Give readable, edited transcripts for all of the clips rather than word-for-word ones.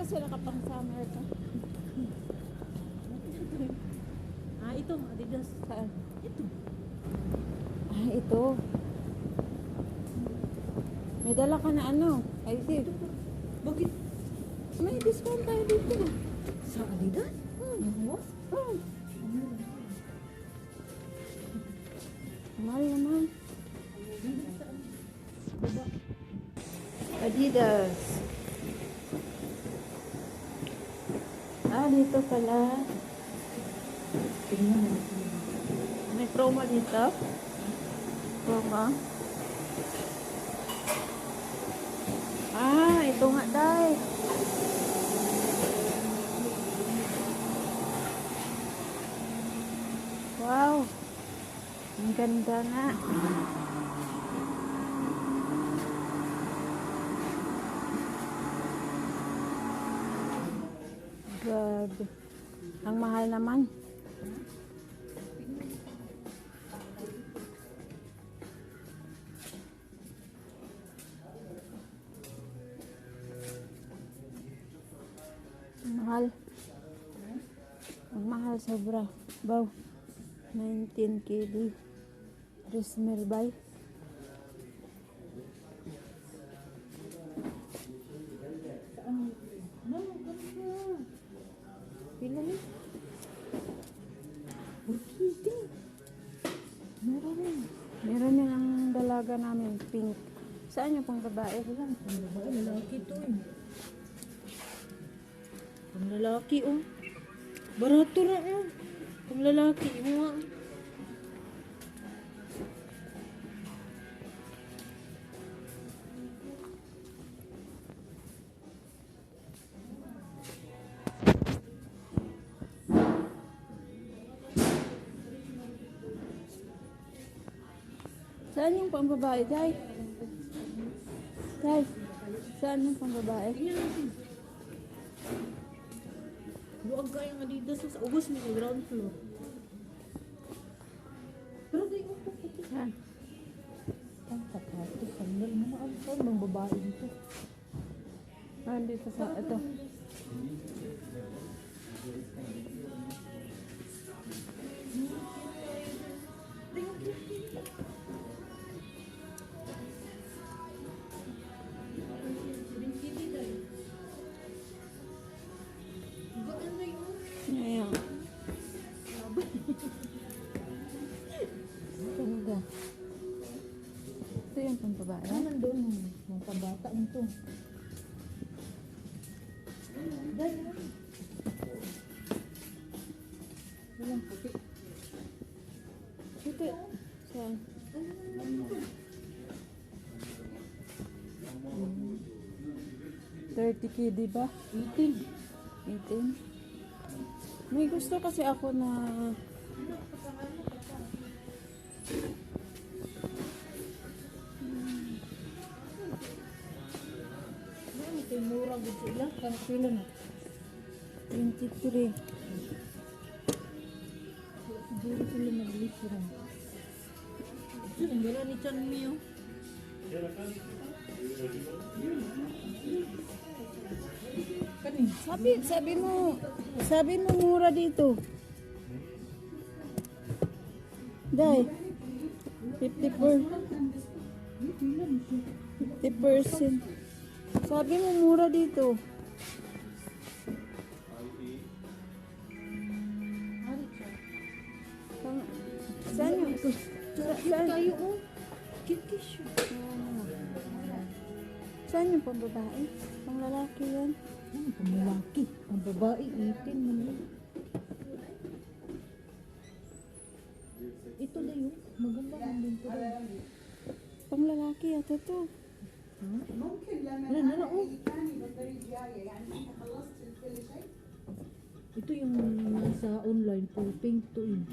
Kaso nakapang summer ka. Ah, ito, Adidas. Saan? Ito. Ah, ito. May dala ka na ano? Ay, see. Bakit? May discount tayo dito. Sa Adidas? Oo. Oh. Mahal naman. Adidas. Ah, dito pala. Tingnan mo. May promo dito. Promo. Ah, ito nga day. Wow. Ang ganda nga. Grabe. Ang mahal naman. Ang mahal. Ang mahal sobra. Baw. 19 KD. Rismel bay. No, ganda. Pila ni? Orchid. Meron rin. Meron yan ang dalaga namin. Pink. Saan yung pang babae? Lang. Ang babae, lalaki to eh. Ang lalaki oh. Barato na oh. Ang lalaki mo nga. Saan yung pang babae, Day? Day, saan yung pang babae? Luag ka yung Adidas sa ubos mo sa ground floor. Pero di ko po. Saan? Ang sapatos, sandal mo na ang phone ng babae dito. Ah, dito sa, ito. Ayan. Ganda. Ito yung pang babae. Ano nandun ng pabata nito? Dahil na. Walang puti. Ito. Saan? 30K, di ba? 18. 18. May gusto kasi ako na Ano kayo mura gud sila? Kano pila na? 23. Siguro sila mag-literan. Ang gala ni Chan Mio. Kanin. Sabi mo mura dito. Dai. 50%. Sabi mo mura dito. Saan yung saan? Tayo oh. Kikish. Saan yung pang babae? Pang lalaki yan. Ano pang lalaki? Ang babae 18 man lang. Ito na yun. Maganda man din to. Pang lalaki ito to. Wala na oh. Ito yung sa online po. Pink to in.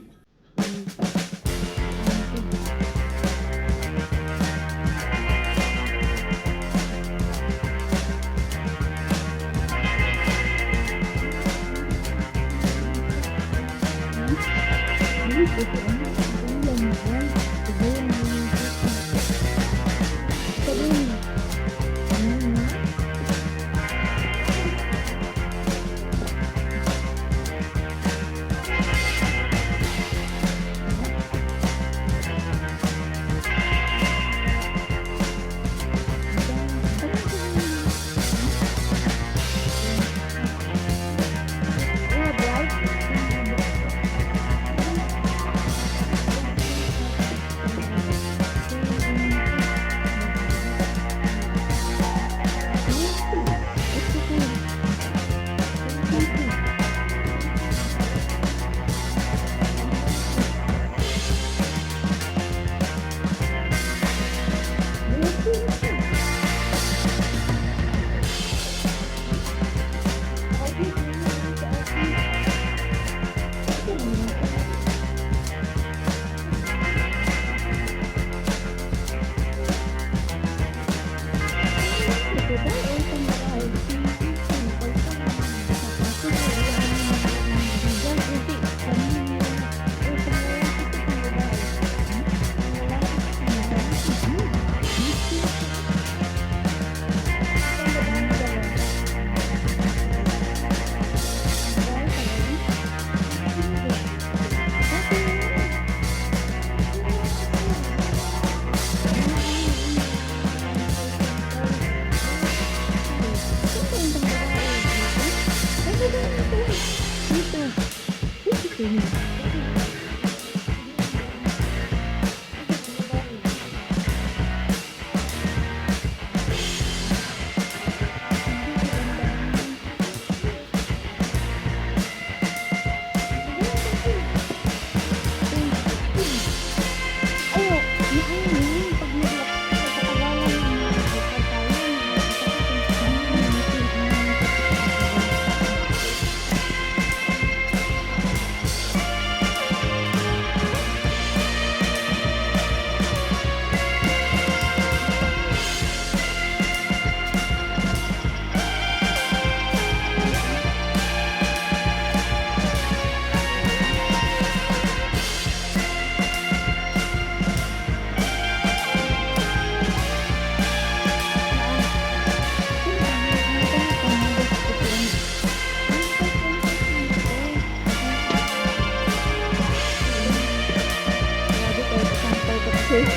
eh.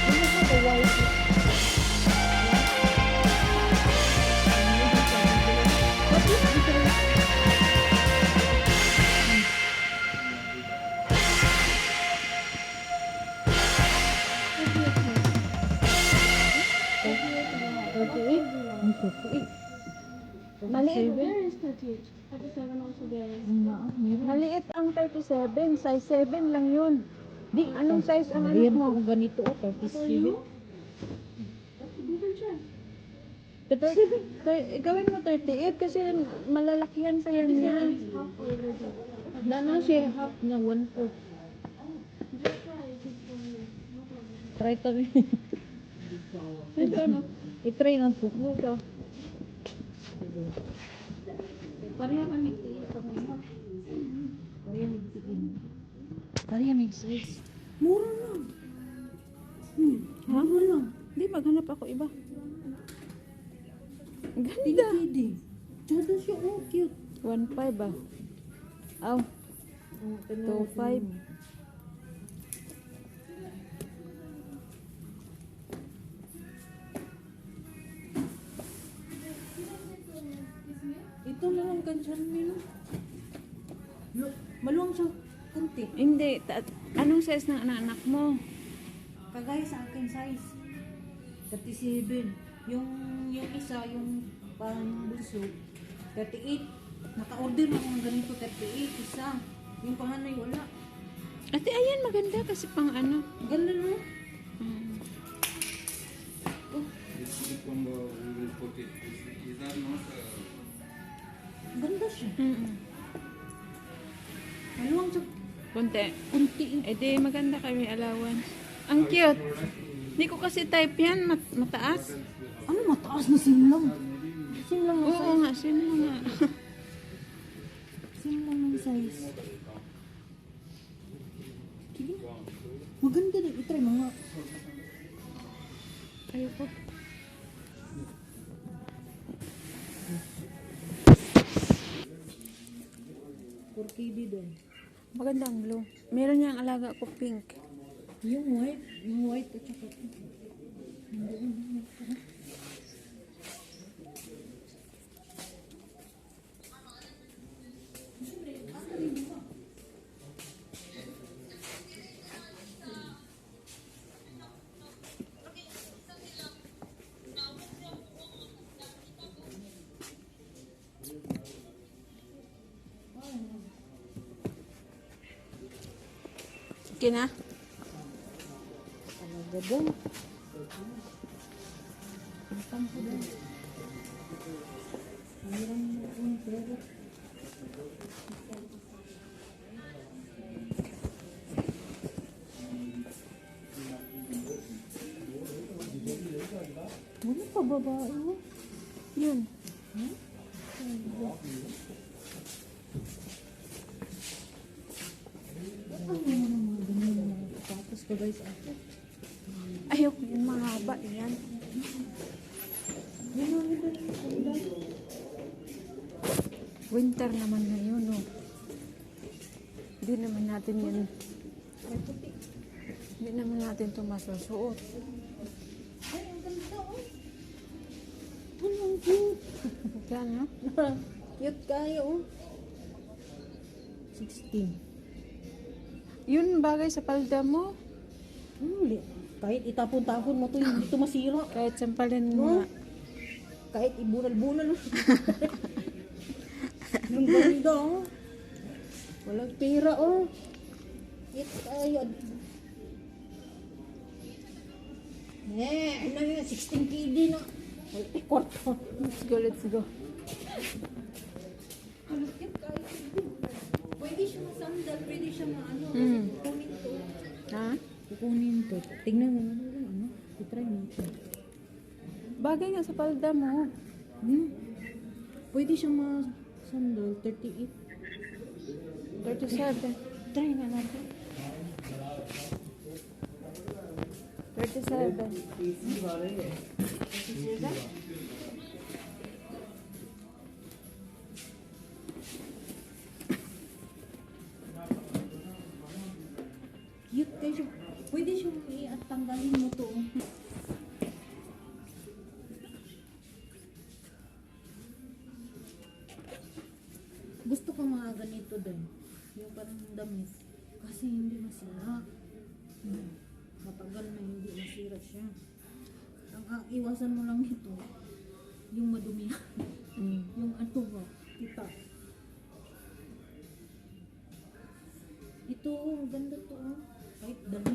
Ano ba the white? What is different? Maliit. Seven? Nga, meron. Maliit ang 37. Size 7 lang yun. Di, Anong size ang anak ayan mo? po ganito, 37. Gawin mo 38 kasi malalakihan sa yan niya. Na siya half na 1/4. Try kami. Ito no. I-try lang po. Ito. Pareha kami ito. Pareha magsigin. Pareha may size. Mura lang. Ha? Mura lang. Hindi, maghanap ako iba. Ang ganda. Pwede. Tsada siya, oh, cute. 1.5 ah. Aw, 2.5. Ito na lang kansan nila. Maluwang siya. Kunti. Hindi. Anong size ng anak mo? Kagaya sa akin size. 37. Yung isa, yung parang bulso, 38. Naka-order na ako ng ganito, 38. Isa. Yung panganay wala. Ate, ayan maganda kasi pang ano. Ganda no? Hmm. This cucumber we will put it. These are not. Ganda siya. Mm-mm. Maluwang siya. Kunti. Kunti. Eh di maganda kay may allowance. Ang cute. Hindi ko kasi type yan. Mataas. Ano mataas na simlang? Simlang ang Oo size. nga, sino nga. Simlang ang size. Sige na. Maganda na. I-try mga. Ayoko. Porkidi doon. Maganda ang blue. Meron niyang alaga ko pink. Yung white at saka Okay na? talaga doon. Ang ko doon. Mayroon mo kung pero. Wala pa babae mo. Yun. Tapos ko guys ako. Ayoko yun. Mahaba yan. Winter naman ngayon, no? Hindi naman natin yan. Hindi naman natin ito masusuot. Ay, ang ganda oh. Ano ang cute. Yan, no? Cute kayo oh. 16. Yun bagay sa palda mo. Hindi. Kahit itapon-tapon mo to, hindi to masira. Kahit sampalin mo No? nga. Kahit ibural-bural. Yung ganda oh. Walang pera oh. Cute kayo. Ano yun? 16 KD na. Ay, kwarto. Let's go, let's go. Pwede siya masandal, pwede siya maano. Mm. Kukunin to. Ha? Kukunin to. Tingnan mo ano lang, ano? I-try natin. Bagay nga sa palda mo. Pwede siya masandal, 38. 37. Try nga natin. 37. Cute Gusto ko mga ganito din. Yung parang damit. Kasi hindi masira. Matagal na hindi masira siya. Ang iwasan mo lang ito, yung madumi. Yung ano ba, kita. Ito, ganda to. Kahit dalawa.